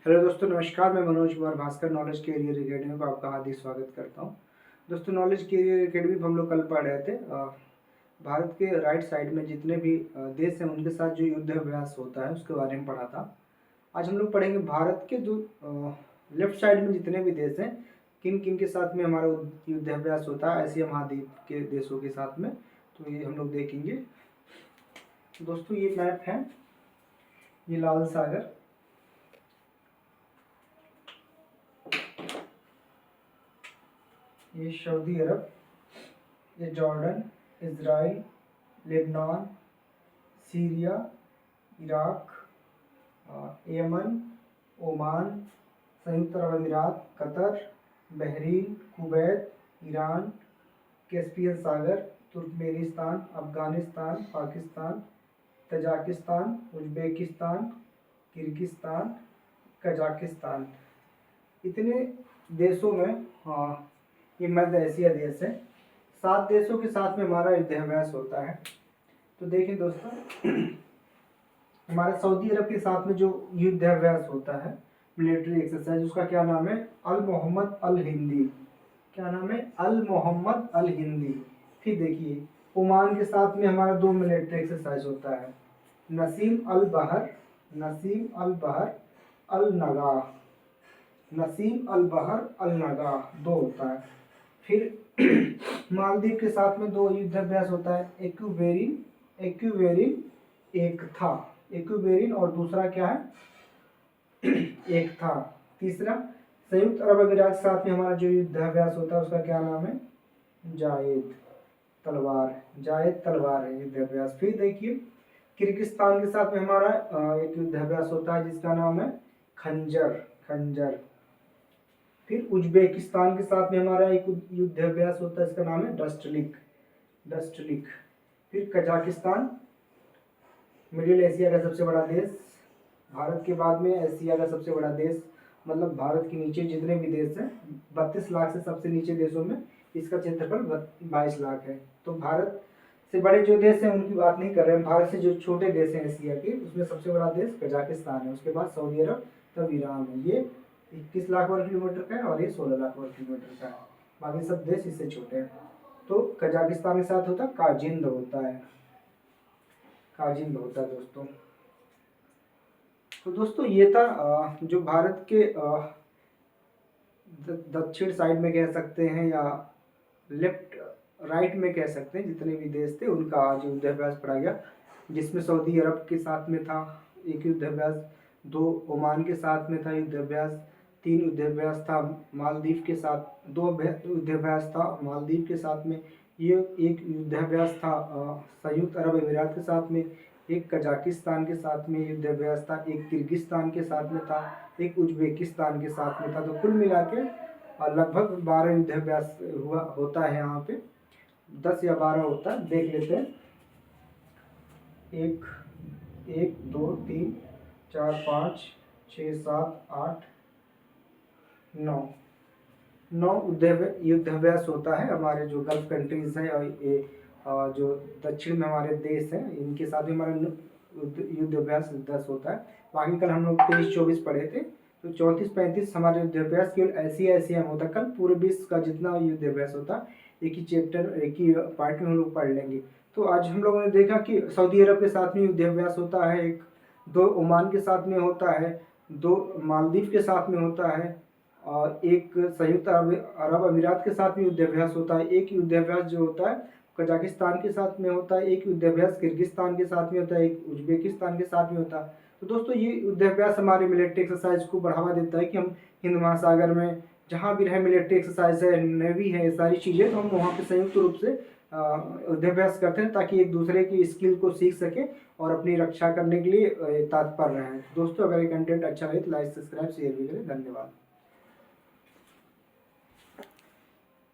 Hello दोस्तों, नमस्कार। मैं Manoj Kumar Bhaskar Knowledge Career Academy को आपका हार्दिक स्वागत करता हूं। दोस्तों, नॉलेज कैरियर एकेडमी हम लोग कल पढ़ रहे थे भारत के राइट साइड में जितने भी देश हैं उनके साथ जो युद्ध अभ्यास होता है उसके बारे में पढ़ा था। आज हम लोग पढ़ेंगे भारत के जो लेफ्ट साइड में जितने भी देश हैं किन किन के साथ में हमारा युद्ध अभ्यास होता है, एशिया महाद्वीप के देशों के साथ में। तो ये हम लोग देखेंगे। दोस्तों, ये मैप है, ये लाल सागर, ये सऊदी अरब, ये Jordan, Israel, Lebanon, Syria, Iraq, Yemen, Oman, संयुक्त अरब अमीरात, Qatar, Bahrain, Kuwait, Iran, Caspian सागर, Turkmenistan, Afghanistan, Pakistan, Tajikistan, Uzbekistan, Kyrgyzstan, Kazakhstan. इतने देशों में ये मध्य एशिया देश है। 7 देशों के साथ में हमारा युद्ध अभ्यास होता है। तो देखिए दोस्तों, हमारा सऊदी अरब के साथ में जो युद्ध अभ्यास होता है, मिलिट्री एक्सरसाइज, उसका क्या नाम है? अल मोहम्मद अल हिंदी। क्या नाम है? अल मोहम्मद अल हिंदी। फिर देखिए, ओमान के साथ में हमारा 2 मिलिट्री एक्सरसाइज होता है, नसीम अल बहर, नसीम अल बहर अल नगा, नसीम अल बहर अल नगा 2 होता है। फिर मालदीव के साथ में 2 युद्ध अभ्यास होता है, एक्यूवेरिन, एक्यूवेरिन एक था, एक्यूवेरिन, और दूसरा क्या है? एक था। तीसरा, संयुक्त अरब अमीरात के साथ में हमारा जो युद्ध अभ्यास होता है उसका क्या नाम है? जायद तलवार, जायद तलवार है युद्ध अभ्यास। फिर देखिए, किर्गिस्तान के साथ में हमारा एक युद्ध अभ्यास होता है जिसका नाम है खंजर, खंजर। फिर उज्बेकिस्तान के साथ में हमारा एक युद्ध अभ्यास होता है, इसका नाम है डस्टलिक, डस्टलिक। फिर कजाकिस्तान, मिडिल एशिया का सबसे बड़ा देश, भारत के बाद में एशिया का सबसे बड़ा देश, मतलब भारत के नीचे जितने भी देश हैं 32 लाख से सबसे नीचे देशों में इसका क्षेत्रफल 22 लाख है। तो भारत से बड़े जो देश हैं उनकी बात नहीं कर रहे हैं, भारत से जो छोटे देश हैं एशिया के, उसमें सबसे बड़ा देश कजाकिस्तान है, उसके बाद सऊदी अरब, तब ईरान है। ये 21 लाख वर्ग किलोमीटर का है और ये 16 लाख वर्ग किलोमीटर का है। बाकी सब देश इससे छोटे हैं। तो कजाकिस्तान के साथ होता है काजिंद, होता है काजिंद होता है दोस्तों। तो दोस्तों, ये था जो भारत के दक्षिण साइड में कह सकते हैं या लेफ्ट राइट में कह सकते हैं, जितने भी देश थे उनका आज युद्ध अभ्यास पढ़ा गया, जिसमें सऊदी अरब के साथ में था एक युद्ध अभ्यास, 2 ओमान के साथ में था युद्ध अभ्यास, 3 युद्ध अभ्यास था मालदीव के साथ, 2 युद्ध अभ्यास था मालदीव के साथ में, ये एक युद्ध अभ्यास था संयुक्त अरब अमीरात के साथ में, एक कजाकिस्तान के साथ में युद्ध अभ्यास था, एक किर्गिस्तान के साथ में था, एक उज्बेकिस्तान के साथ में था। तो कुल मिला के लगभग 12 युद्ध अभ्यास हुआ होता है। यहाँ पे 10 या 12 होता है, देख लेते हैं। 1 1 2 3 4 5 6 7 8 9 युद्ध अभ्यास होता है हमारे जो गल्फ कंट्रीज हैं और ये जो दक्षिण में हमारे देश हैं इनके साथ भी हमारा युद्ध अभ्यास 10 होता है। बाकी कल हम लोग 23-24 पढ़े थे, तो 34-35 हमारे युद्ध अभ्यास केवल एशिया में होता है। कल पूरे विश्व का जितना युद्ध अभ्यास होता है एक ही चैप्टर, एक ही पार्ट में हम लोग पढ़ लेंगे। तो आज हम लोगों ने देखा कि सऊदी अरब के साथ में युद्ध अभ्यास होता है, एक 2 ओमान के साथ में होता है, 2 मालदीव के साथ में होता है, और एक संयुक्त अरब अमीरात के साथ में युद्ध अभ्यास होता है। एक युद्ध अभ्यास जो होता है कजाकिस्तान के साथ में होता है, एक युद्ध अभ्यास किर्गिस्तान के साथ में होता है, एक उज्बेकिस्तान के साथ में होता है। तो दोस्तों, ये युद्ध अभ्यास हमारे मिलिट्री एक्सरसाइज को बढ़ावा देता है कि हम हिंद महासागर में जहाँ भी रहे, मिलिट्री एक्सरसाइज है, नेवी है, सारी चीज़ें, तो हम वहाँ पे संयुक्त रूप से युद्ध अभ्यास करते हैं ताकि एक दूसरे की स्किल को सीख सके और अपनी रक्षा करने के लिए तत्पर रहें। दोस्तों, अगर ये कंटेंट अच्छा लगे तो लाइक, सब्सक्राइब, शेयर भी करें। धन्यवाद।